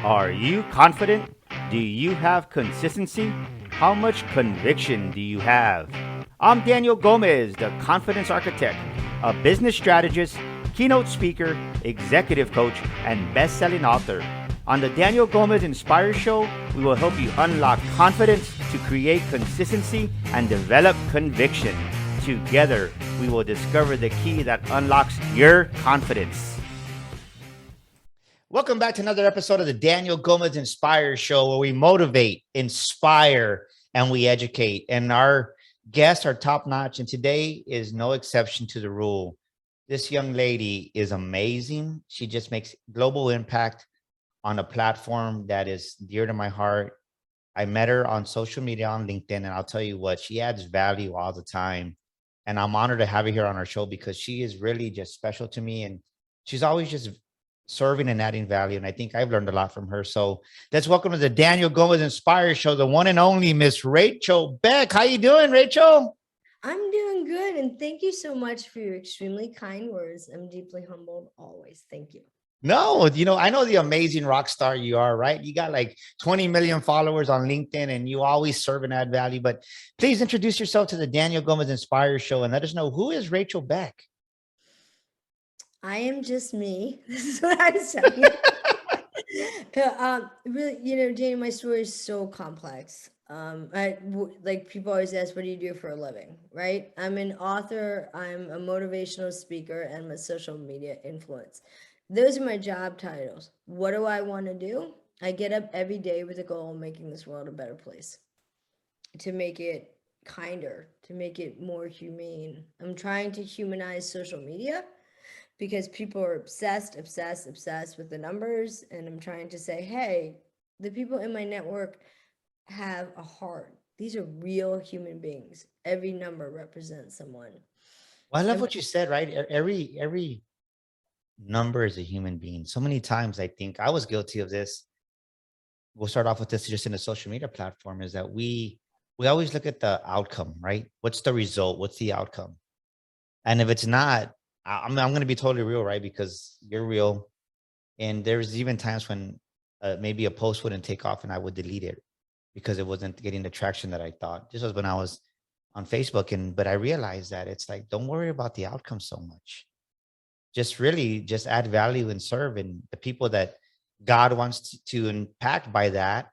Are you confident? Do you have consistency? How much conviction do you have? I'm Daniel Gomez, the confidence architect, a business strategist, keynote speaker, executive coach, and best selling author. On the Daniel Gomez Inspire Show, we will help you unlock confidence to create consistency and develop conviction. Together, we will discover the key that unlocks your confidence. Welcome back to another episode of the Daniel Gomez Inspire Show, where we motivate, inspire, and we educate. And our guests are top notch, and today is no exception to the rule. This young lady is amazing. She just makes global impact on a platform that is dear to my heart. I met her on social media on LinkedIn, and I'll tell you what, she adds value all the time. And I'm honored to have her here on our show because she is really just special to me. And she's always just serving and adding value. And I think I've learned a lot from her. So let's welcome to the Daniel Gomez Inspire Show, the one and only Miss Rachel Beck. How you doing, Rachel? I'm doing good. And thank you so much for your extremely kind words. I'm deeply humbled always. Thank you. No, I know the amazing rock star you are, right? You got like 20 million followers on LinkedIn and you always serve and add value. But please introduce yourself to the Daniel Gomez Inspire Show and let us know, who is Rachel Beck? I am just me. This is what I'm saying. Really, Daniel, my story is so complex. Like people always ask, what do you do for a living? Right? I'm an author. I'm a motivational speaker, and I'm a social media influence. Those are my job titles. What do I want to do? I get up every day with a goal of making this world a better place, to make it kinder, to make it more humane. I'm trying to humanize social media because people are obsessed with the numbers. And I'm trying to say, hey, the people in my network have a heart. These are real human beings. Every number represents someone. Well, I love And what you said, right? Every number is a human being. So many times I think I was guilty of this. We'll start off with this just in a social media platform, is that we always look at the outcome, right? What's the result? What's the outcome? And if it's not, I'm going to be totally real, right? Because you're real. And there's even times when maybe a post wouldn't take off and I would delete it because it wasn't getting the traction that I thought. This was when I was on Facebook. But I realized that it's like, don't worry about the outcome so much. Just really just add value and serve. And the people that God wants to impact by that,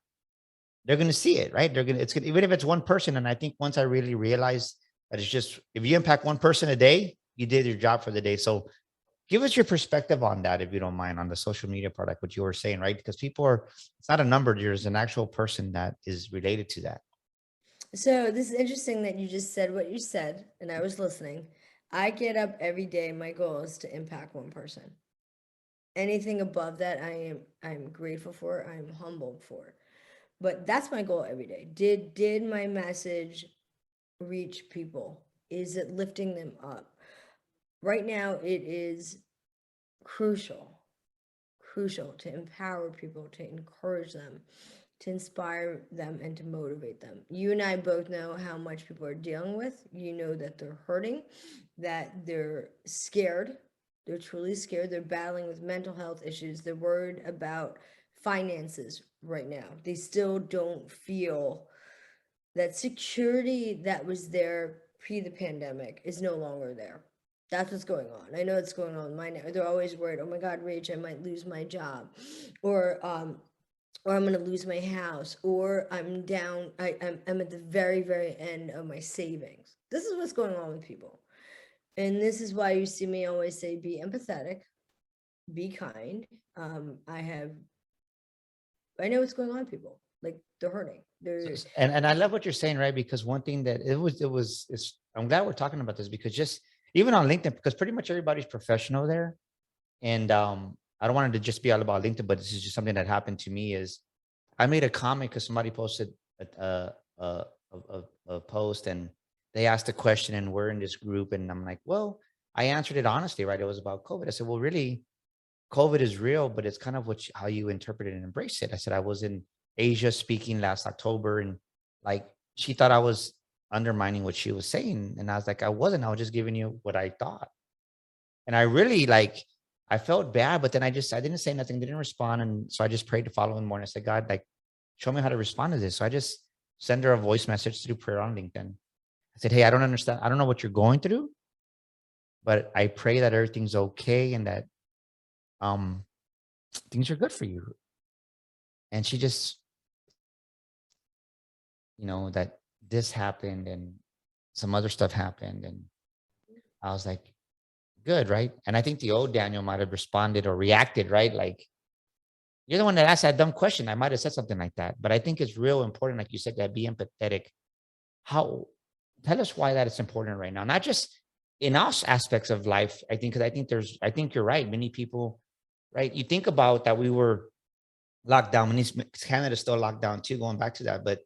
they're going to see it, right? It's going to, even if it's one person. And I think once I really realized that it's just, if you impact one person a day, you did your job for the day. So give us your perspective on that, if you don't mind, on the social media part, like what you were saying, right? Because it's not a number, there's an actual person that is related to that. so this is interesting that you just said what you said, and I was listening. I get up every day. My goal is to impact one person. Anything above that, I'm grateful for. I'm humbled for. But that's my goal every day. Did my message reach people? Is it lifting them up? Right now, it is crucial, crucial to empower people, to encourage them, to inspire them, and to motivate them. You and I both know how much people are dealing with. You know that they're hurting, that they're scared. They're truly scared. They're battling with mental health issues. They're worried about finances right now. They still don't feel that security that was there pre the pandemic is no longer there. That's what's going on. I know it's going on in my network. They're always worried, oh my God, Rach, I might lose my job. Or I'm gonna lose my house, or I'm down, I'm at the very, very end of my savings. This is what's going on with people. And this is why you see me always say be empathetic, be kind. I know what's going on with people. Like they're hurting. They're And I love what you're saying, right? Because one thing that I'm glad we're talking about this, because just even on LinkedIn, because pretty much everybody's professional there. And I don't want it to just be all about LinkedIn, but this is just something that happened to me. Is I made a comment because somebody posted a post, and they asked a question, and we're in this group, and I'm like, well, I answered it honestly, right? It was about COVID. I said, well, really, COVID is real, but it's kind of how you interpret it and embrace it. I said I was in Asia speaking last October, and like she thought I was undermining what she was saying, and I was like, I wasn't. I was just giving you what I thought, and I really like. I felt bad, but then I didn't say nothing, didn't respond. And so I just prayed the following morning. I said, God, like, show me how to respond to this. So I just sent her a voice message through prayer on LinkedIn. I said, hey, I don't understand. I don't know what you're going through, but I pray that everything's okay and that um things are good for you. And she just, that this happened and some other stuff happened. And I was like, good, right? And I think the old Daniel might have responded or reacted, right? Like, you're the one that asked that dumb question. I might have said something like that. But I think it's real important, like you said, that be empathetic. How Tell us why that is important right now, not just in all aspects of life. I think you're right. Many people, right? You think about that we were locked down. Canada's still locked down too, going back to that. But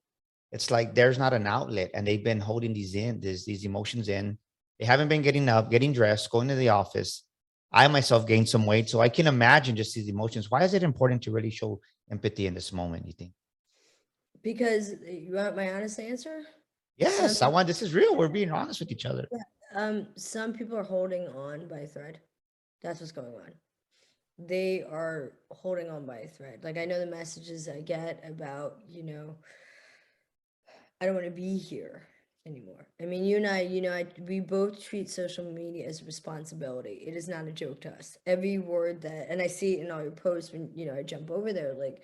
it's like there's not an outlet, and they've been holding these emotions in. They haven't been getting up, getting dressed, going to the office. I myself gained some weight, so I can imagine just these emotions. Why is it important to really show empathy in this moment, you think? Because you want my honest answer? Some Yes, I want. This is real. We're being honest with each other. some people are holding on by a thread. That's what's going on. They are holding on by a thread. Like I know the messages I get about, I don't want to be here anymore. I mean, you and I, we both treat social media as a responsibility. It is not a joke to us. Every word that, and I see it in all your posts when, I jump over there, like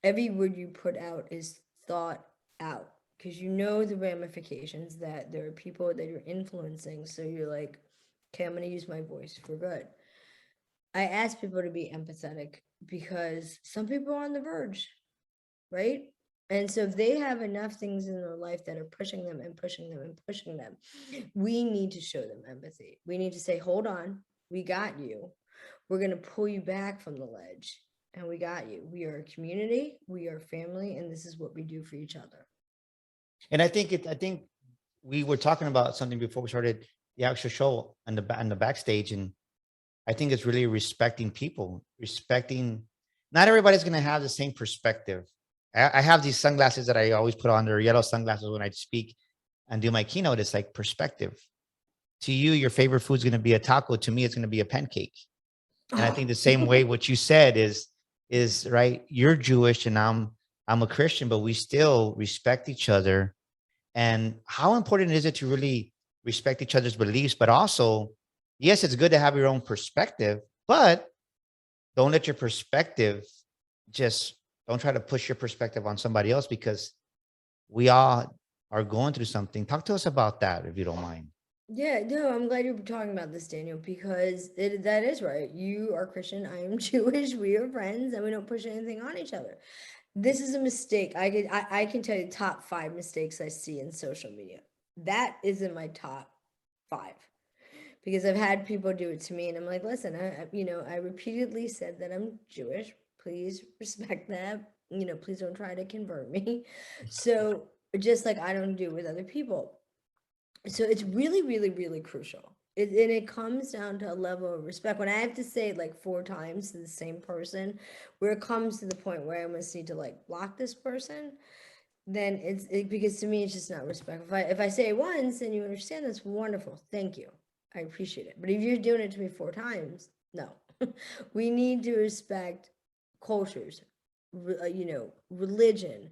every word you put out is thought out because you know the ramifications that there are people that you're influencing. So you're like, okay, I'm going to use my voice for good. I ask people to be empathetic because some people are on the verge, right? And so if they have enough things in their life that are pushing them and pushing them and pushing them, we need to show them empathy. We need to say, hold on, we got you. We're going to pull you back from the ledge. And we got you. We are a community, we are family, and this is what we do for each other. And I think we were talking about something before we started the actual show on the backstage, and I think it's really respecting people, respecting. Not everybody's going to have the same perspective. I have these sunglasses that I always put on. They're yellow sunglasses when I speak and do my keynote. It's like perspective. To you, your favorite food is going to be a taco. To me, it's going to be a pancake. And I think the same way what you said is right. You're Jewish and I'm a Christian, but we still respect each other. And how important is it to really respect each other's beliefs, but also, yes, it's good to have your own perspective, but don't let your perspective just don't try to push your perspective on somebody else because we all are going through something. Talk to us about that if you don't mind. Yeah, no, I'm glad you're talking about this, Daniel, because that is right. You are Christian, I am Jewish, we are friends, and we don't push anything on each other. This is a mistake. I can tell you top 5 mistakes I see in social media. That is in my top 5 because I've had people do it to me, and I'm like, listen, I repeatedly said that I'm Jewish. Please respect that. Please don't try to convert me. So just like I don't do with other people. So it's really, really, really crucial. And it comes down to a level of respect. When I have to say it like 4 times to the same person, where it comes to the point where I almost need to like block this person, then because to me it's just not respect. If I say it once and you understand, that's wonderful. Thank you. I appreciate it. But if you're doing it to me 4 times, no. We need to respect cultures, religion,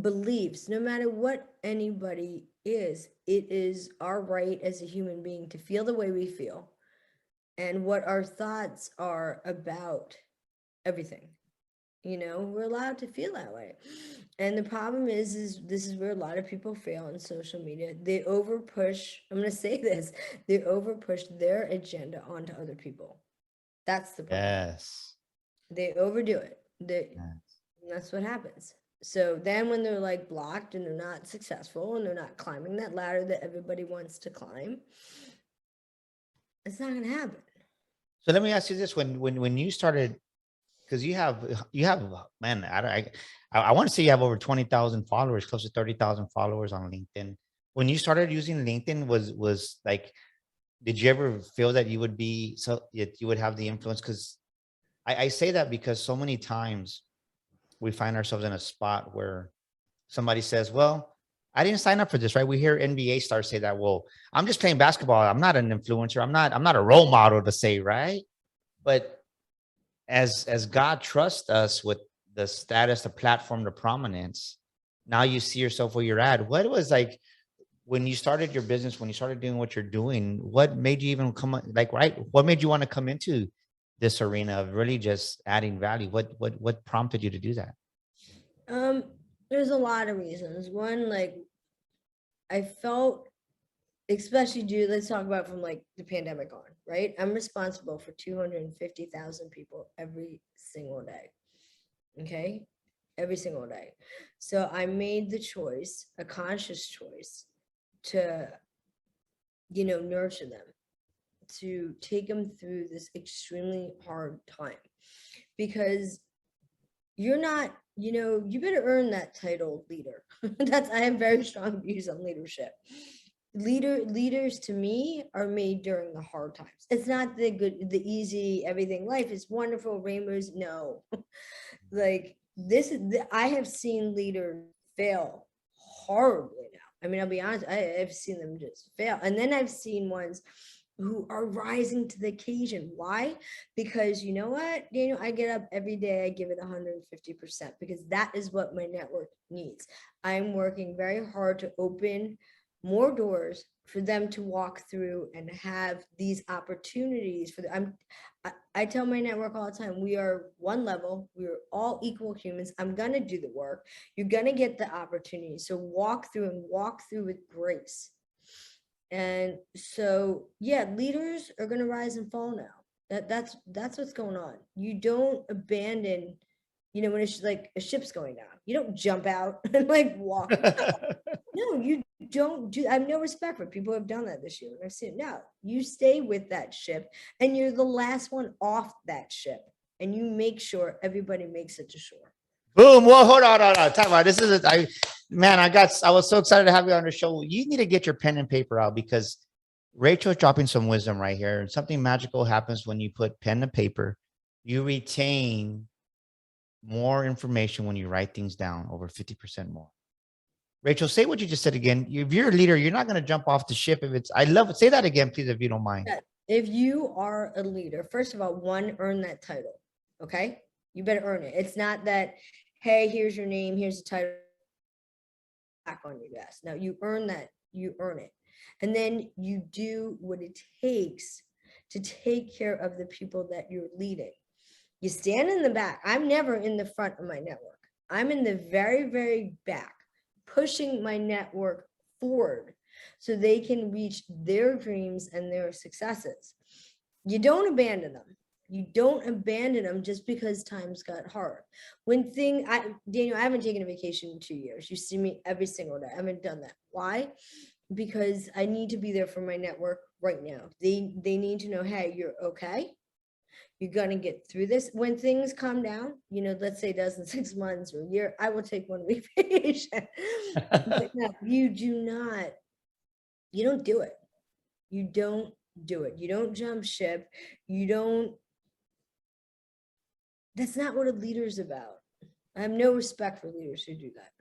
beliefs, no matter what anybody is. It is our right as a human being to feel the way we feel and what our thoughts are about everything. We're allowed to feel that way. And the problem is this is where a lot of people fail on social media. They over push, I'm going to say this, they over push their agenda onto other people. That's the problem. Yes. They overdo it. Yes. That's what happens. So then when they're like blocked and they're not successful and they're not climbing that ladder that everybody wants to climb, it's not going to happen. So let me ask you this: when you started, because you have man, I want to say you have over 20,000 followers, close to 30,000 followers on LinkedIn. When you started using LinkedIn, was like, did you ever feel that you would be so you would have the influence? Because I say that because so many times we find ourselves in a spot where somebody says, well, I didn't sign up for this, right? We hear NBA stars say that, well, I'm just playing basketball. I'm not an influencer. I'm not a role model to say, right? But as God trusts us with the status, the platform, the prominence, now you see yourself where you're at. What was like when you started your business, when you started doing what you're doing, what made you even come like, right? What made you want to come into this arena of really just adding value? What prompted you to do that? Um, there's a lot of reasons. One, like I felt, especially let's talk about from like the pandemic on, right? I'm responsible for 250,000 people every single day. Okay. Every single day. So I made the choice, a conscious choice to, nurture them, to take them through this extremely hard time, because you're not, you better earn that title leader. I have very strong views on leadership. Leaders to me are made during the hard times. It's not the easy everything life is wonderful rainbows. No. Like I have seen leaders fail horribly now. I mean, I'll be honest, I've seen them just fail. And then I've seen ones who are rising to the occasion. Why? Because you know what, Daniel, I get up every day, I give it 150%, because that is what my network needs. I'm working very hard to open more doors for them to walk through and have these opportunities for them. I tell my network all the time, we are one level, we're all equal humans. I'm going to do the work. You're going to get the opportunity. So walk through with grace. And so, yeah, leaders are going to rise and fall now. That's what's going on. You don't abandon, when it's like a ship's going down, you don't jump out and like walk. No, you don't do. I have no respect for people who have done that this year. I've seen, no, you stay with that ship and you're the last one off that ship, and you make sure everybody makes it to shore. Boom. Well, hold on. Talk about this. I was so excited to have you on the show. You need to get your pen and paper out because Rachel's dropping some wisdom right here. And something magical happens when you put pen to paper. You retain more information when you write things down, over 50% more. Rachel, say what you just said again. If you're a leader, you're not going to jump off the ship. I love it. Say that again, please, if you don't mind. Yeah. If you are a leader, first of all, earn that title. Okay. You better earn it. It's not that, hey, here's your name, here's the title, back on your desk. No, you earn that. You earn it. And then you do what it takes to take care of the people that you're leading. You stand in the back. I'm never in the front of my network. I'm in the very, very back, pushing my network forward so they can reach their dreams and their successes. You don't abandon them. You don't abandon them just because times got hard. Daniel, I haven't taken a vacation in 2 years. You see me every single day. I haven't done that. Why? Because I need to be there for my network right now. They need to know, hey, you're okay. You're going to get through this. When things calm down, let's say it does in 6 months or a year, I will take 1 week vacation. But no, you don't do it. You don't do it. You don't jump ship. That's not what a leader's about. I have no respect for leaders who do that.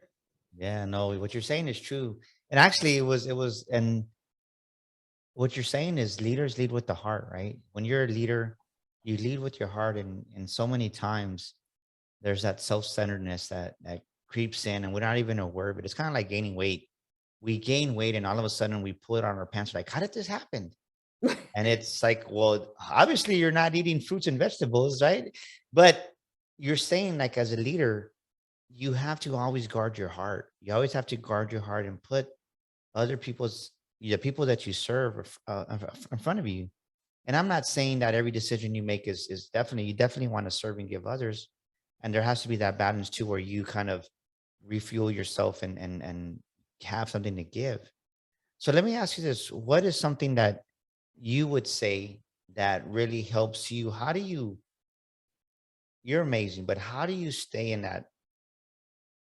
Yeah, no, what you're saying is true. And actually and what you're saying is leaders lead with the heart, right? When you're a leader, you lead with your heart. And so many times there's that self-centeredness that creeps in and we're not even aware of it. It's kind of like gaining weight. We gain weight and all of a sudden we pull it on our pants. Like, how did this happen? And it's like, well, obviously you're not eating fruits and vegetables, right? But you're saying, like, as a leader, you have to always guard your heart. You always have to guard your heart and put the people that you serve in front of you. And I'm not saying that every decision you make is you definitely want to serve and give others. And there has to be that balance too, where you kind of refuel yourself and have something to give. So let me ask you this. What is something that you would say that really helps you? You're amazing, but how do you stay in that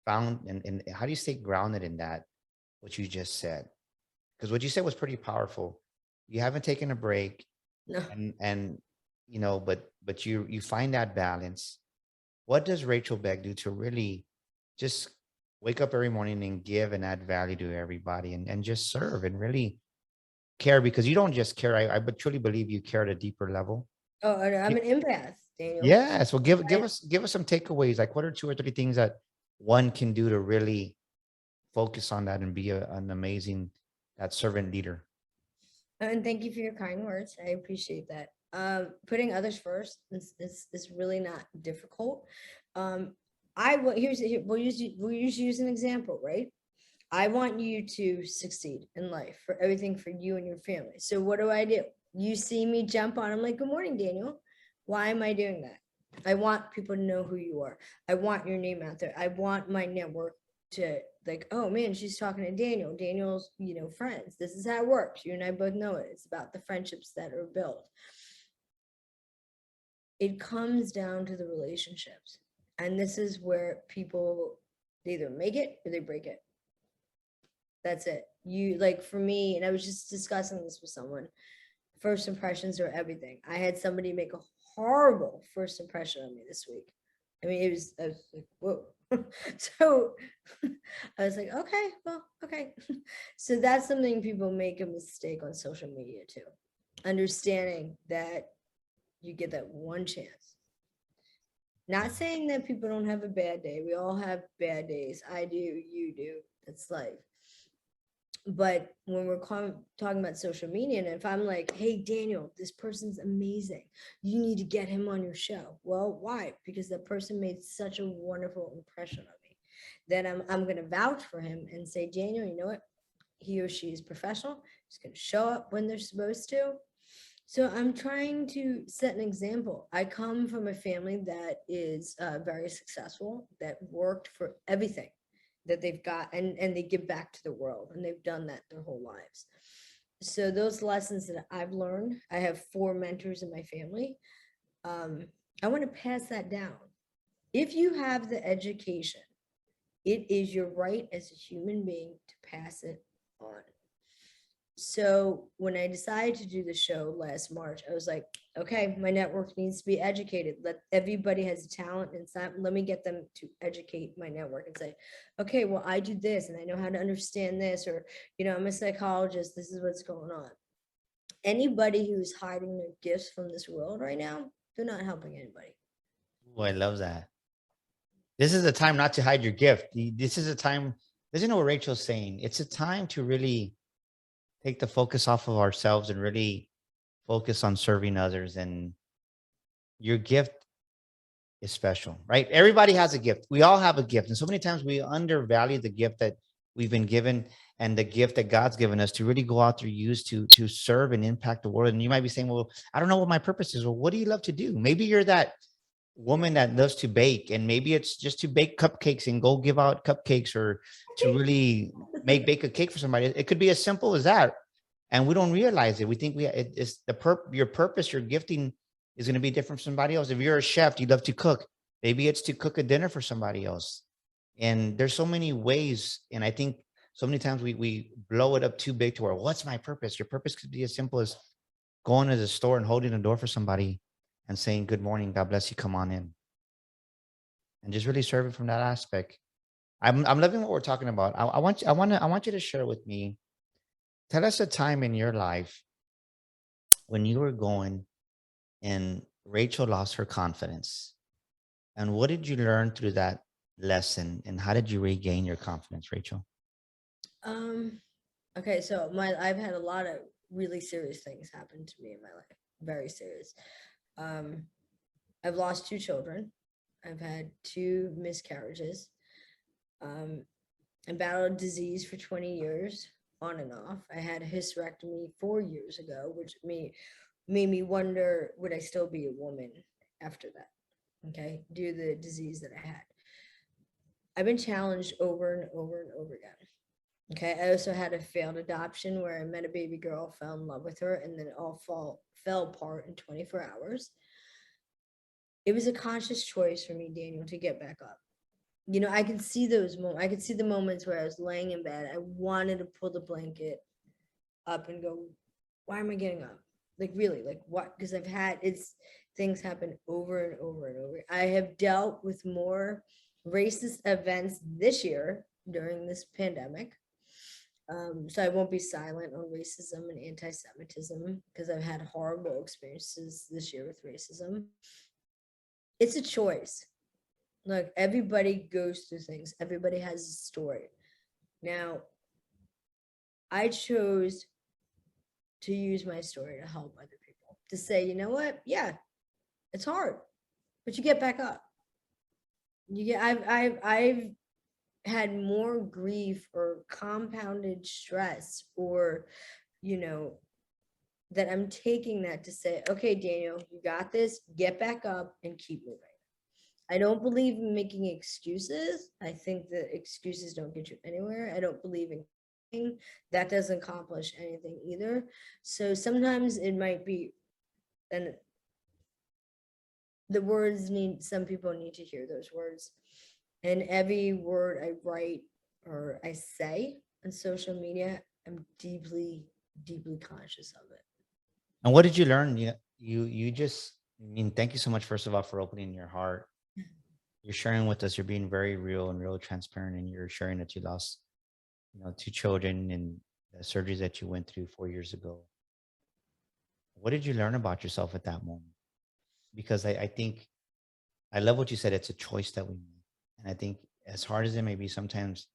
and how do you stay grounded in that, what you just said? Because what you said was pretty powerful. You haven't taken a break No. and but you find that balance. What does Rachel Beck do to really just wake up every morning and give and add value to everybody and just serve and really care? Because you don't just care. I truly believe you care at a deeper level. Oh, I'm an empath. Daniel. Yeah. So give us some takeaways. Like, what are 2 or 3 things that one can do to really focus on that and be an amazing that servant leader? And thank you for your kind words. I appreciate that. Putting others first is really not difficult. I will we'll use an example, right? I want you to succeed in life for everything for you and your family. So what do? You see me jump on. I'm like, good morning, Daniel. Why am I doing that? I want people to know who you are. I want your name out there. I want my network to like, oh man, she's talking to Daniel. Daniel's, friends. This is how it works. You and I both know it. It's about the friendships that are built. It comes down to the relationships. And this is where people either make it or they break it. That's it. You like for me, and I was just discussing this with someone. First impressions are everything. I had somebody make a horrible first impression on me this week. I mean, I was like, whoa. So I was like, okay, well, okay. So that's something people make a mistake on social media too. Understanding that you get that one chance. Not saying that people don't have a bad day. We all have bad days. I do, you do. That's life. But when we're talking about social media, and if I'm like, hey, Daniel, this person's amazing, you need to get him on your show. Well, why? Because that person made such a wonderful impression on me. Then I'm going to vouch for him and say, Daniel, you know what? He or she is professional. He's going to show up when they're supposed to. So I'm trying to set an example. I come from a family that is very successful, that worked for everything that they've got, and they give back to the world, and they've done that their whole lives. So those lessons that I've learned, I have 4 mentors in my family. I want to pass that down. If you have the education, it is your right as a human being to pass it on. So when I decided to do the show last March, I was like, okay, my network needs to be educated. Let everybody has a talent and let me get them to educate my network and say, okay, well, I do this and I know how to understand this, or, I'm a psychologist. This is what's going on. Anybody who's hiding their gifts from this world right now, they're not helping anybody. Oh, I love that. This is a time not to hide your gift. This is a time, isn't what Rachel's saying? It's a time to really take the focus off of ourselves and really focus on serving others. And your gift is special, right? Everybody has a gift. We all have a gift. And so many times we undervalue the gift that we've been given and the gift that God's given us to really go out there, use to serve and impact the world. And you might be saying, well, I don't know what my purpose is. Well, what do you love to do? Maybe you're that woman that loves to bake, and maybe it's just to bake cupcakes and go give out cupcakes, or to really bake a cake for somebody. It could be as simple as that. And we don't realize it. We think it's your purpose, your gifting is going to be different from somebody else. If you're a chef, you love to cook. Maybe it's to cook a dinner for somebody else. And there's so many ways. And I think so many times we blow it up too big to where, what's my purpose? Your purpose could be as simple as going to the store and holding the door for somebody and saying, good morning, God bless you, come on in. And just really serving from that aspect. I'm loving what we're talking about. I want you to share with me. Tell us a time in your life when you were going and Rachel lost her confidence. And what did you learn through that lesson? And how did you regain your confidence, Rachel? Okay, so I've had a lot of really serious things happen to me in my life. Very serious. I've lost 2 children. I've had 2 miscarriages. I battled disease for 20 years, on and off. I had a hysterectomy 4 years ago, which made me wonder, would I still be a woman after that? Okay, due to the disease that I had. I've been challenged over and over and over again. Okay, I also had a failed adoption where I met a baby girl, fell in love with her, and then it all fell apart in 24 hours. It was a conscious choice for me, Daniel, to get back up. I could see those moments. I could see the moments where I was laying in bed. I wanted to pull the blanket up and go, why am I getting up? Like, really, like what? Because things happen over and over and over. I have dealt with more racist events this year during this pandemic. So I won't be silent on racism and anti-Semitism because I've had horrible experiences this year with racism. It's a choice. Look, everybody goes through things. Everybody has a story. Now, I chose to use my story to help other people. To say, you know what? Yeah, it's hard, but you get back up. You get. I've had more grief or compounded stress, or you know, that I'm taking that to say, okay, Daniel, you got this. Get back up and keep moving. I don't believe in making excuses. I think that excuses don't get you anywhere. I don't believe in that doesn't accomplish anything either. So sometimes it might be, and the words need, some people need to hear those words. And every word I write or I say on social media, I'm deeply, deeply conscious of it. And what did you learn? You just, I mean, thank you so much, first of all, for opening your heart. You're sharing with us. You're being very real and real transparent, and you're sharing that you lost, two children and the surgeries that you went through 4 years ago. What did you learn about yourself at that moment? Because I think I love what you said. It's a choice that we make, and I think as hard as it may be, sometimes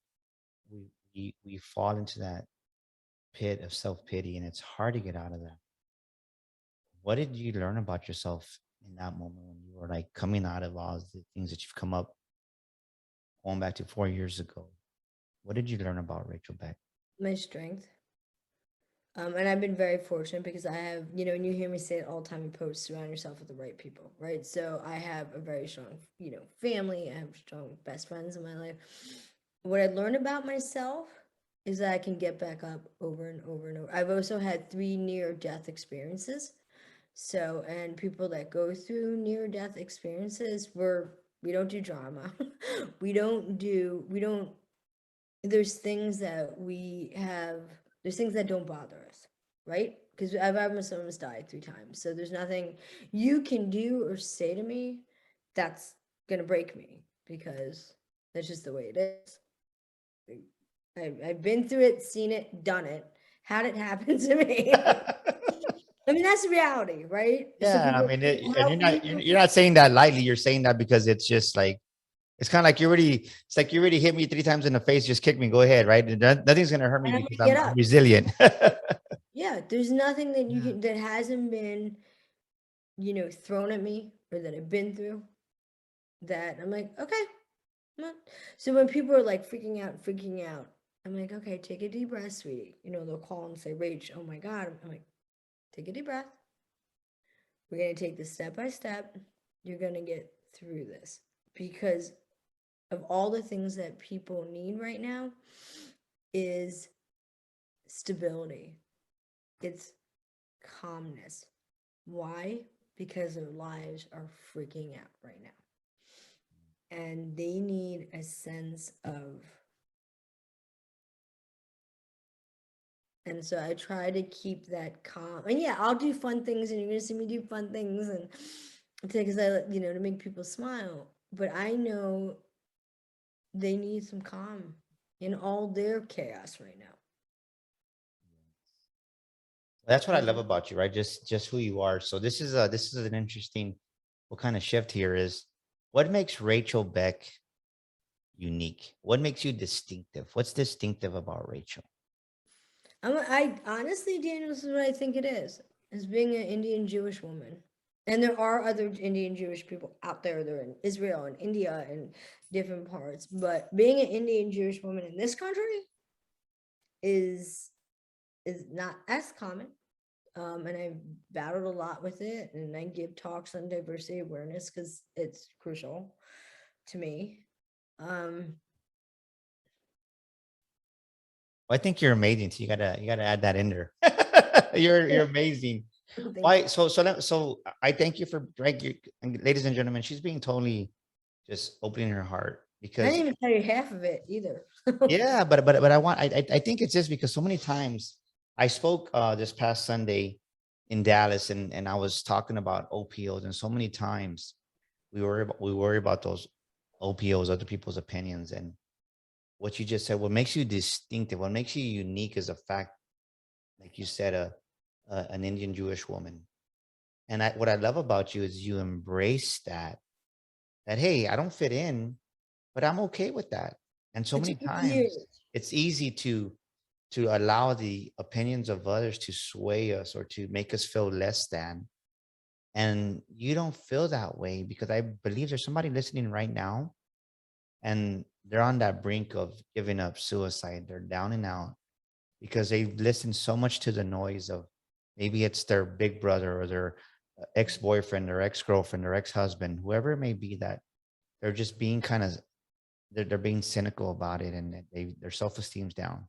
we fall into that pit of self pity, and it's hard to get out of that. What did you learn about yourself in that moment when you were like coming out of all the things that you've come up, going back to 4 years ago? What did you learn about Rachel Beck? My strength. And I've been very fortunate because I have, and you hear me say it all the time in posts, surround yourself with the right people, right? So I have a very strong, family. I have strong best friends in my life. What I learned about myself is that I can get back up over and over and over. I've also had 3 near-death experiences. So, and people that go through near-death experiences, we don't do drama. We don't there's things that we have, there's things that don't bother us, right? Because I've had someone's died 3 times, so there's nothing you can do or say to me that's gonna break me, because that's just the way it is. I've been through it, seen it, done it, had it happen to me. I mean, that's the reality, right? So Yeah, I people mean, and help me. you're not saying that lightly. You're saying that because it's just like it's kind of like it's like you already hit me 3 times in the face. Just kick me, go ahead, right? Nothing's gonna hurt me And I'm because gonna get I'm up. resilient. Yeah, there's nothing that you Yeah. can that hasn't been, thrown at me or that I've been through that I'm like, okay. So when people are like freaking out, I'm like, okay, take a deep breath, sweetie. They'll call and say, Rach, oh my God. I'm like, take a deep breath. We're going to take this step by step. You're going to get through this, because of all the things that people need right now is stability. It's calmness. Why? Because their lives are freaking out right now. And they need a sense of, and so I try to keep that calm. And yeah, I'll do fun things, and you're gonna see me do fun things, and because to make people smile. But I know they need some calm in all their chaos right now. That's what I love about you, right? Just who you are. So this is an interesting what kind of shift here is what makes Rachel Beck unique? What makes you distinctive? What's distinctive about Rachel? I honestly, Daniel, this is what I think it is being an Indian Jewish woman. And there are other Indian Jewish people out there. They're in Israel and India and different parts. But being an Indian Jewish woman in this country is not as common. And I've battled a lot with it. And I give talks on diversity awareness because it's crucial to me. I think you're amazing. So you gotta add that in there. You're amazing. Thank Why? you. So I thank you for right, ladies and gentlemen. She's being totally just opening her heart I didn't because even tell you half of it either. yeah, but I think it's just because so many times I spoke this past Sunday in Dallas and I was talking about OPOs and so many times we worry about those OPOs, other people's opinions, and what you just said, what makes you distinctive, what makes you unique is a fact, like you said, an Indian Jewish woman. And what I love about you is you embrace that that, hey, I don't fit in, but I'm okay with that. And so It many took me times years. it's easy to allow the opinions of others to sway us or to make us feel less than. And you don't feel that way, because I believe there's somebody listening right now and they're on that brink of giving up, suicide. They're down and out because they've listened so much to the noise of, maybe it's their big brother or their ex-boyfriend or ex-girlfriend or ex-husband, whoever it may be, that they're just being kind of, they're being cynical about it, and their self-esteem's down.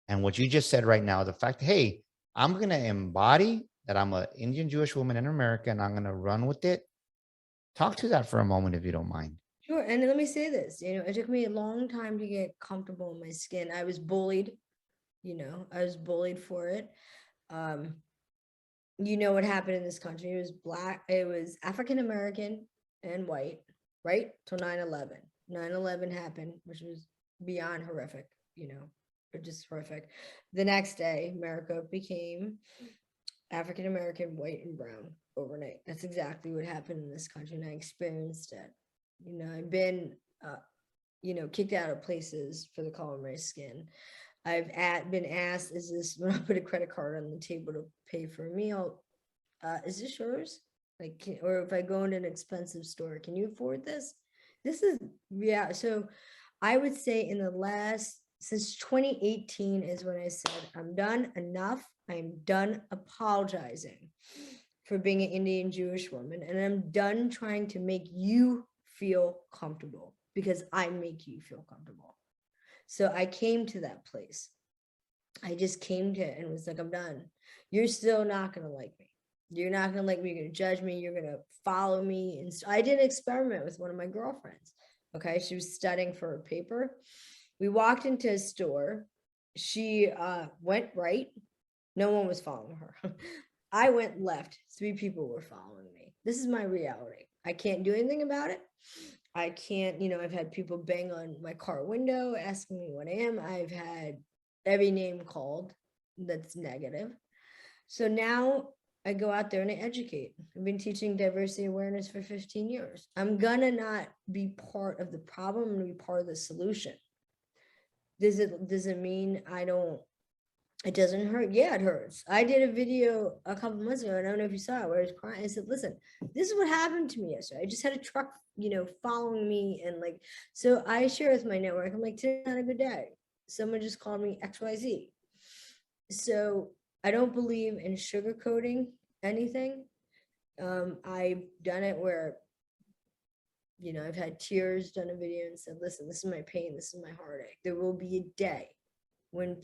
And what you just said right now, the fact, hey, I'm going to embody that I'm an Indian Jewish woman in America and I'm going to run with it. Talk to that for a moment, if you don't mind. Sure. And let me say this, it took me a long time to get comfortable in my skin. I was bullied, I was bullied for it. What happened in this country? It was black, it was African American and white, right? Till 9/11. 9/11 happened, which was beyond horrific, just horrific. The next day, America became African American, white, and brown overnight. That's exactly what happened in this country, and I experienced it. I've been, kicked out of places for the color of my skin. I've been asked, is this, when I put a credit card on the table to pay for a meal, is this yours? Like, or if I go into an expensive store, can you afford this? This is, yeah. So I would say since 2018 is when I said, I'm done, enough. I'm done apologizing for being an Indian Jewish woman. And I'm done trying to make you feel comfortable, because I make you feel comfortable. So I came to that place. I just came to it and was like, I'm done. You're still not going to like me. You're not going to like me. You're going to judge me. You're going to follow me. And so I did an experiment with one of my girlfriends. Okay. She was studying for a paper. We walked into a store. She went right. No one was following her. I went left. 3 people were following me. This is my reality. I can't do anything about it. I can't, I've had people bang on my car window asking me what I am. I've had every name called that's negative. So now I go out there and I educate. I've been teaching diversity awareness for 15 years. I'm gonna not be part of the problem. I'm gonna be part of the solution. Does it mean it doesn't hurt? Yeah, it hurts. I did a video a couple months ago, and I don't know if you saw it, where I was crying. I said, listen, this is what happened to me yesterday. I just had a truck, following me. And so I share with my network. I'm like, today's not a good day. Someone just called me XYZ. So I don't believe in sugarcoating anything. I've done it where, I've had tears, done a video and said, listen, this is my pain. This is my heartache. There will be a day when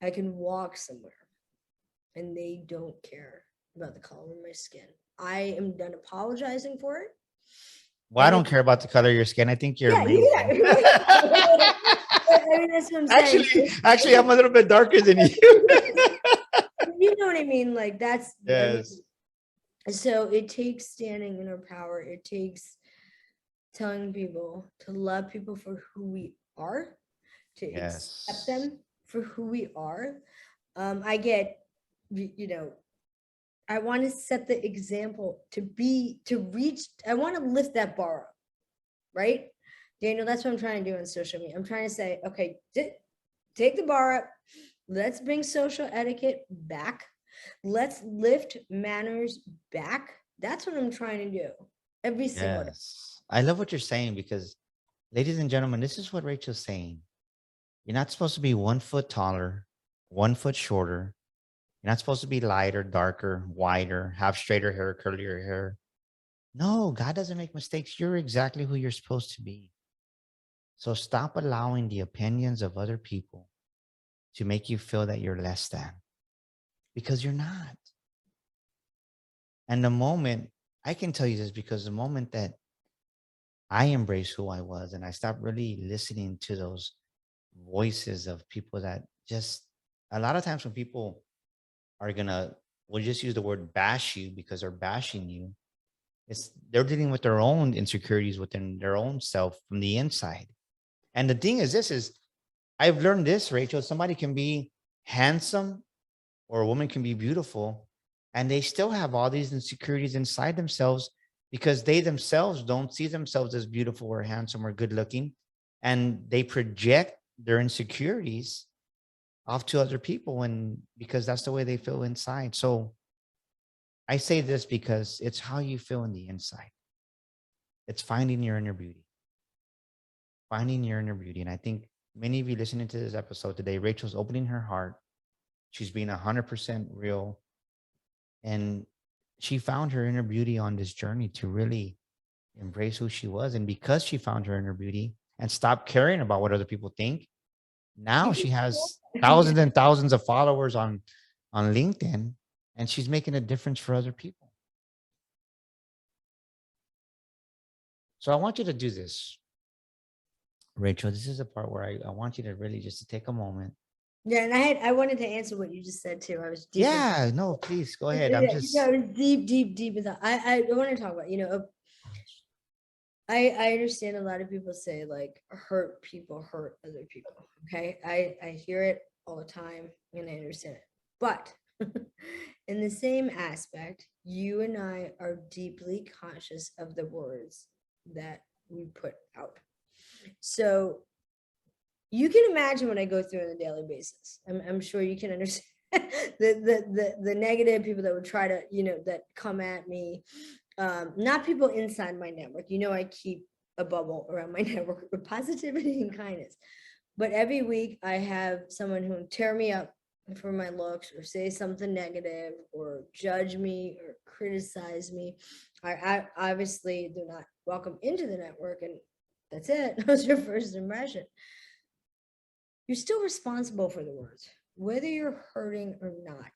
I can walk somewhere and they don't care about the color of my skin. I am done apologizing for it. Well, I don't care about the color of your skin. I think you're amazing. That's what I'm saying. Actually, I'm a little bit darker than you. You know what I mean? That's, yes. So it takes standing in our power. It takes telling people to love people for who we are, to accept them for who we are. I get, I want to set the example I want to lift that bar up, right? Daniel, that's what I'm trying to do on social media. I'm trying to say, okay, take the bar up. Let's bring social etiquette back. Let's lift manners back. That's what I'm trying to do every single day. I love what you're saying, because, ladies and gentlemen, this is what Rachel's saying. You're not supposed to be 1 foot taller, 1 foot shorter. You're not supposed to be lighter, darker, wider, have straighter hair, curlier hair. No, God doesn't make mistakes. You're exactly who you're supposed to be. So stop allowing the opinions of other people to make you feel that you're less than, because you're not. And I can tell you this, because the moment that I embraced who I was and I stopped really listening to those voices of people that just, a lot of times when people are we'll just use the word bash you because they're bashing you, they're dealing with their own insecurities within their own self from the inside. And the thing is I've learned this, Rachel. Somebody can be handsome or a woman can be beautiful and they still have all these insecurities inside themselves because they themselves don't see themselves as beautiful or handsome or good looking, and they project their insecurities off to other people when because that's the way they feel inside. So I say this because it's how you feel in the inside. It's finding your inner beauty, finding your inner beauty. And I think many of you listening to this episode today, Rachel's opening her heart. She's being 100% real. And she found her inner beauty on this journey to really embrace who she was. And because she found her inner beauty and stopped caring about what other people think, now she has Yeah. thousands and thousands of followers on LinkedIn, and she's making a difference for other people. So I want you to do this, Rachel. This is the part where I want you to really just to take a moment. Yeah, and I wanted to answer what you just said too. I was deep in Yeah, no, please go ahead. I'm yeah, I just was deep in that. I want to talk about, I understand a lot of people say like hurt people hurt other people. Okay. I hear it all the time and I understand it. But in the same aspect, you and I are deeply conscious of the words that we put out. So you can imagine what I go through on a daily basis. I'm sure you can understand the negative people that would try to, that come at me. Not people inside my network. I keep a bubble around my network with positivity and kindness. But every week I have someone who tear me up for my looks or say something negative or judge me or criticize me. I obviously they're not welcome into the network, and that's it. That was your first impression. You're still responsible for the words, whether you're hurting or not.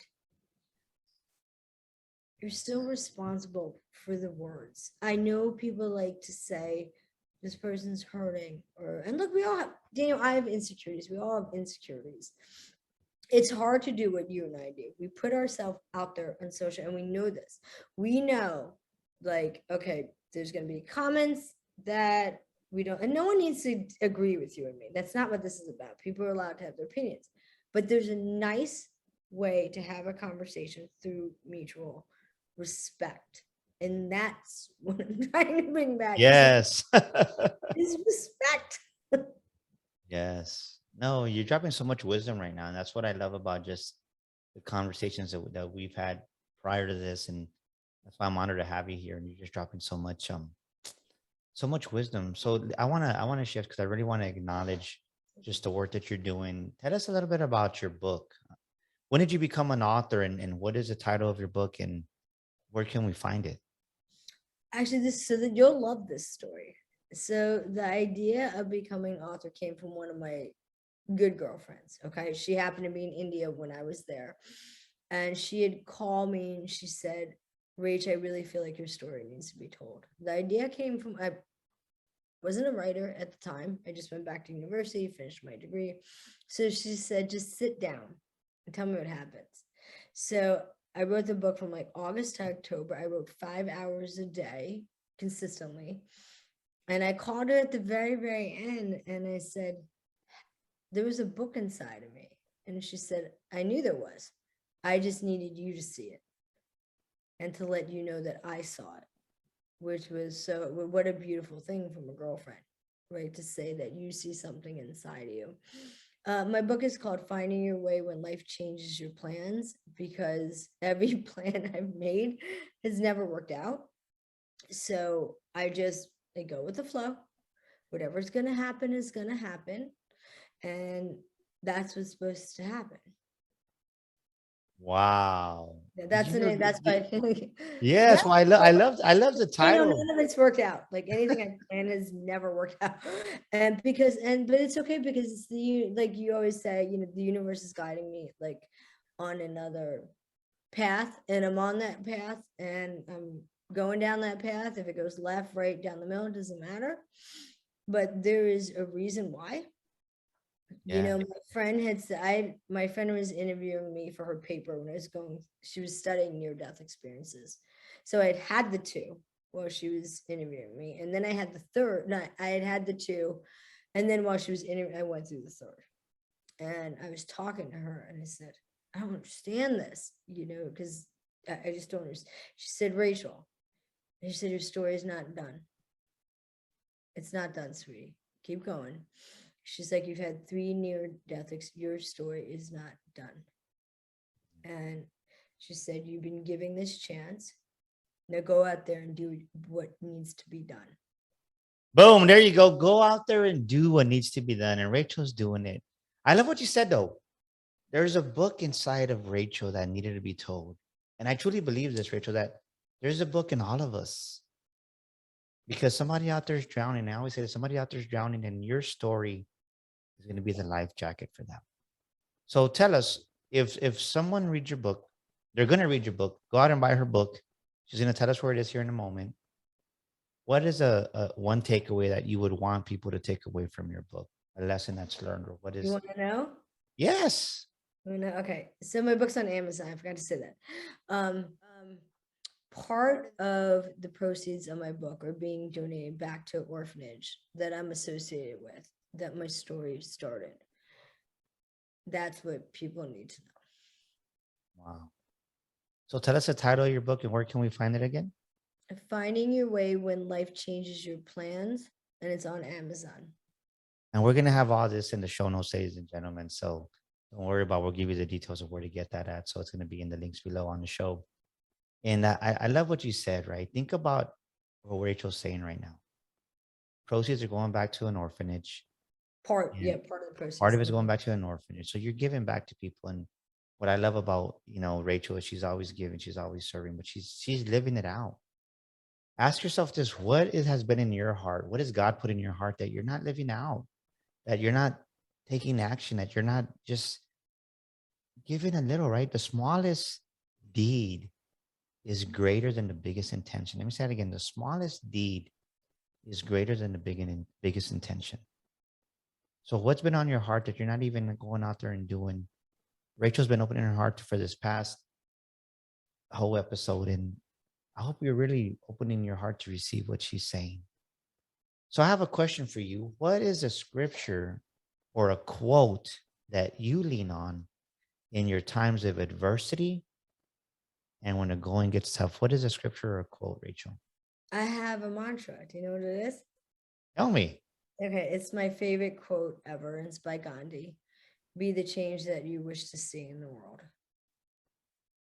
You're still responsible for the words. I know people like to say this person's hurting, and look, we all have, Daniel, I have insecurities. We all have insecurities. It's hard to do what you and I do. We put ourselves out there on social, and we know this. We know, like, okay, there's going to be comments that we don't, and no one needs to agree with you and me. That's not what this is about. People are allowed to have their opinions, but there's a nice way to have a conversation through mutual respect. And that's what I'm trying to bring back yes. is respect. Yes. No, you're dropping so much wisdom right now. And that's what I love about just the conversations that we've had prior to this. And that's why I'm honored to have you here. And you're just dropping so much wisdom. So I wanna shift because I really want to acknowledge just the work that you're doing. Tell us a little bit about your book. When did you become an author, and what is the title of your book, and where can we find it? Actually, this so that you'll love this story. So the idea of becoming an author came from one of my good girlfriends. Okay. She happened to be in India when I was there. And she had called me and she said, Rach, I really feel like your story needs to be told. The idea came from, I wasn't a writer at the time. I just went back to university, finished my degree. So she said, just sit down and tell me what happens. So I wrote the book from like August to October. I wrote 5 hours a day consistently. And I called her at the very, very end and I said, there was a book inside of me. And she said, I knew there was. I just needed you to see it and to let you know that I saw it, which was so, what a beautiful thing from a girlfriend, right? To say that you see something inside of you. My book is called Finding Your Way When Life Changes Your Plans, because every plan I've made has never worked out. So I go with the flow. Whatever's going to happen is going to happen. And that's what's supposed to happen. Wow. Yeah, Did that's you the know? name. That's why. Yeah. Yes. Well, I love the title. None of it's worked out. Like anything I planned has never worked out. But it's okay because it's like you always say, the universe is guiding me like on another path, and I'm on that path, and I'm going down that path. If it goes left, right, down the middle, it doesn't matter. But there is a reason why. Yeah. My friend was interviewing me for her paper when she was studying near-death experiences. So I'd had the two while she was interviewing me. And then I had the third, no, I had the two. And then while she was interviewing, I went through the third. And I was talking to her and I said, I don't understand this, because I just don't understand. She said, Rachel, And she said, your story is not done. It's not done, sweetie. Keep going. She's like, you've had 3 near-death. Your story is not done. And she said, you've been giving this chance. Now go out there and do what needs to be done. Boom, there you go. Go out there and do what needs to be done. And Rachel's doing it. I love what you said, though. There's a book inside of Rachel that needed to be told. And I truly believe this, Rachel, that there's a book in all of us. Because somebody out there is drowning. I always say that somebody out there is drowning, and your story is going to be the life jacket for them. So tell us, if someone reads your book, they're going to read your book. Go out and buy her book. She's going to tell us where it is here in a moment. What is a one takeaway that you would want people to take away from your book? A lesson that's learned, or what is? You want to know? Yes. Okay, so my book's on Amazon. I forgot to say that. Part of the proceeds of my book are being donated back to an orphanage that I'm associated with, that my story started. That's what people need to know. Wow. So tell us the title of your book and where can we find it again? Finding Your Way When Life Changes Your Plans, and it's on Amazon. And we're going to have all this in the show notes, ladies and gentlemen. So don't worry about, we'll give you the details of where to get that at. So it's going to be in the links below on the show. And I love what you said, right? Think about what Rachel's saying right now. Proceeds are going back to an orphanage. Part of the proceeds. Part of it's going back to an orphanage. So you're giving back to people. And what I love about, Rachel is she's always giving, she's always serving, but she's living it out. Ask yourself this: what has been in your heart? What has God put in your heart that you're not living out? That you're not taking action? That you're not just giving a little, right? The smallest deed is greater than the biggest intention. Let me say it again. The smallest deed is greater than the biggest intention. So what's been on your heart that you're not even going out there and doing? Rachel's been opening her heart for this past whole episode. And I hope you're really opening your heart to receive what she's saying. So I have a question for you. What is a scripture or a quote that you lean on in your times of adversity and when the going gets tough? What is a scripture or a quote, Rachel? I have a mantra. Do you know what it is? Tell me. Okay, it's my favorite quote ever. It's by Gandhi. Be the change that you wish to see in the world.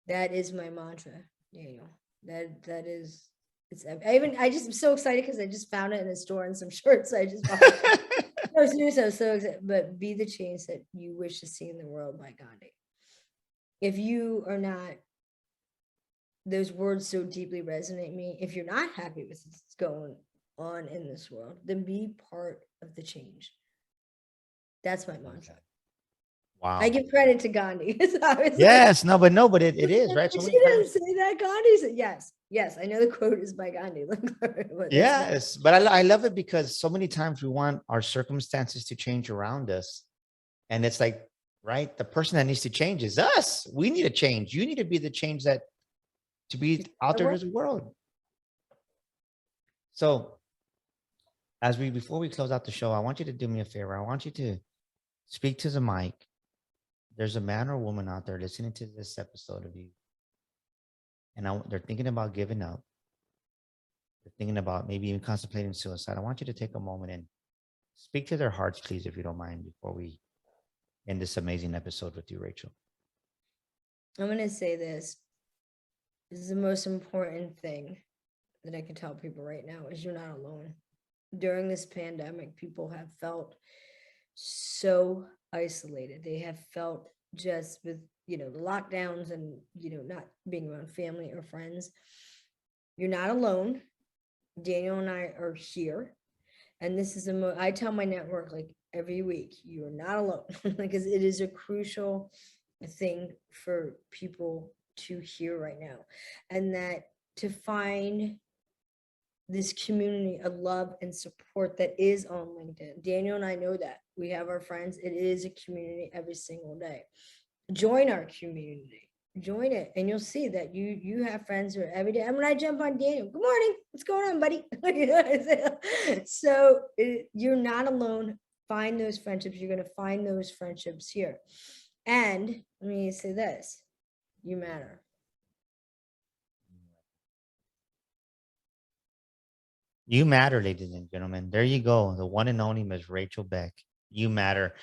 That is my mantra, Daniel. That is, it's. I just am so excited because I just found it in a store in some shirts. I just bought it. No, seriously, I'm so excited. But be the change that you wish to see in the world by Gandhi. If you are not, those words so deeply resonate me. If you're not happy with what's going on in this world, then be part of the change. That's my mantra. Wow. I give credit to Gandhi. Yes, but it is, right? So she didn't say that. Gandhi said, yes. I know the quote is by Gandhi. Yes, but I love it because so many times we want our circumstances to change around us. And it's like, right, the person that needs to change is us. We need to change. You need to be the change that to be out there in the world. So before we close out the show, I want you to do me a favor. I want you to speak to the mic. There's a man or woman out there listening to this episode of you, and they're thinking about giving up. They're thinking about maybe even contemplating suicide. I want you to take a moment and speak to their hearts, please, if you don't mind, before we end this amazing episode with you, Rachel. I'm going to say this. This is the most important thing that I can tell people right now is you're not alone. During this pandemic, people have felt so isolated. They have felt just with, the lockdowns and, not being around family or friends. You're not alone. Daniel and I are here. And this is I tell my network like every week, you are not alone because it is a crucial thing for people to hear right now. And that to find this community of love and support that is on LinkedIn. Daniel and I know that. We have our friends. It is a community every single day. Join our community. Join it, and you'll see that you have friends who are every day. And when I jump on Daniel, good morning. What's going on, buddy? So you're not alone. Find those friendships. You're going to find those friendships here. And let me say this. You matter. You matter, ladies and gentlemen. There you go. The one and only Miss Rachel Beck. You matter.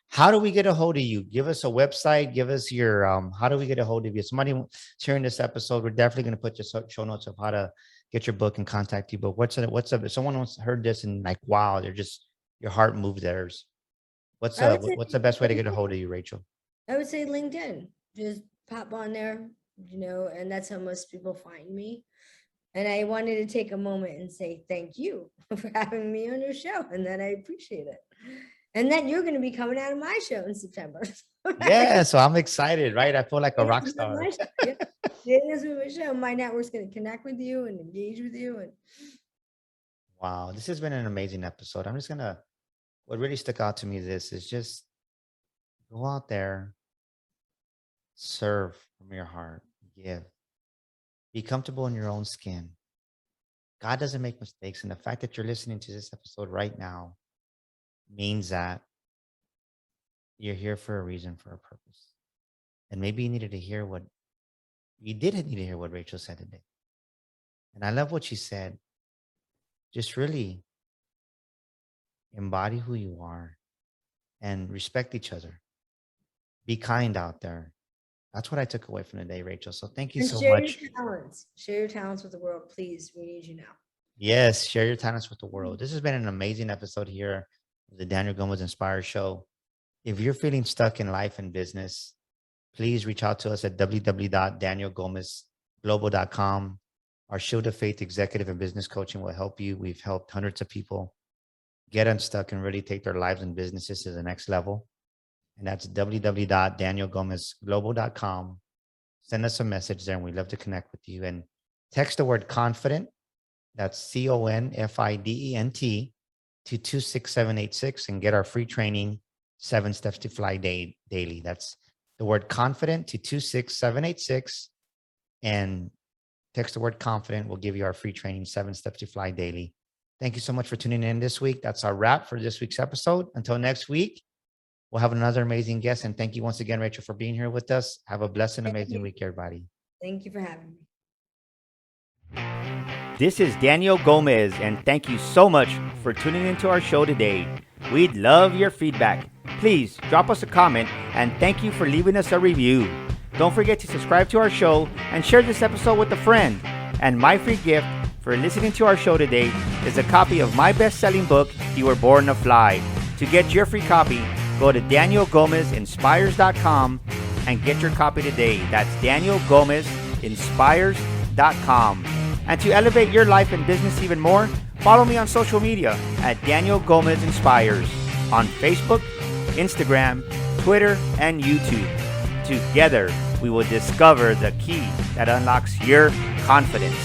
How do we get a hold of you? Give us a website. Give us your how do we get a hold of you? Somebody sharing this episode, we're definitely going to put your show notes of how to get your book and contact you. But what's up? If someone wants heard this and like, wow, they're just your heart moved theirs. I would say What's the best way to get a hold LinkedIn. of you, Rachel? I would say LinkedIn. Just pop on there, and that's how most people find me. And I wanted to take a moment and say thank you for having me on your show, and that I appreciate it. And that you're going to be coming out of my show in September. Yeah, so I'm excited, right? I feel like a rock star. Yeah, this is my show. My network's going to connect with you and engage with you. And Wow, this has been an amazing episode. I'm just gonna. What really stuck out to me this is just go out there, serve from your heart, give, be comfortable in your own skin. God doesn't make mistakes, and the fact that you're listening to this episode right now means that you're here for a reason, for a purpose, and maybe you needed to hear what you didn't need to hear what Rachel said today. And I love what she said. Just really embody who you are and respect each other. Be kind out there. That's what I took away from today, Rachel. So thank you so share much. your talents. Share your talents with the world, please. We need you now. Yes, share your talents with the world. This has been an amazing episode here of the Daniel Gomez Inspire Show. If you're feeling stuck in life and business, please reach out to us at www.danielgomezglobal.com. Our Shield of Faith executive and business coaching will help you. We've helped hundreds of people get unstuck and really take their lives and businesses to the next level. And that's www.danielgomezglobal.com. Send us a message there, and we'd love to connect with you. And text the word confident, that's CONFIDENT, to 26786 and get our free training, 7 Steps to Fly Daily. That's the word confident to 26786, and text the word confident. We'll give you our free training, 7 Steps to Fly Daily. Thank you so much for tuning in this week. That's our wrap for this week's episode. Until next week, we'll have another amazing guest. And thank you once again, Rachel, for being here with us. Have a blessed and amazing week, everybody. Thank you for having me. This is Daniel Gomez, and thank you so much for tuning into our show today. We'd love your feedback. Please drop us a comment, and thank you for leaving us a review. Don't forget to subscribe to our show and share this episode with a friend. And my free gift for listening to our show today is a copy of my best-selling book, You Were Born to Fly. To get your free copy, go to danielgomezinspires.com and get your copy today. That's danielgomezinspires.com. And to elevate your life and business even more, follow me on social media at Daniel Gomez Inspires on Facebook, Instagram, Twitter, and YouTube. Together, we will discover the key that unlocks your confidence.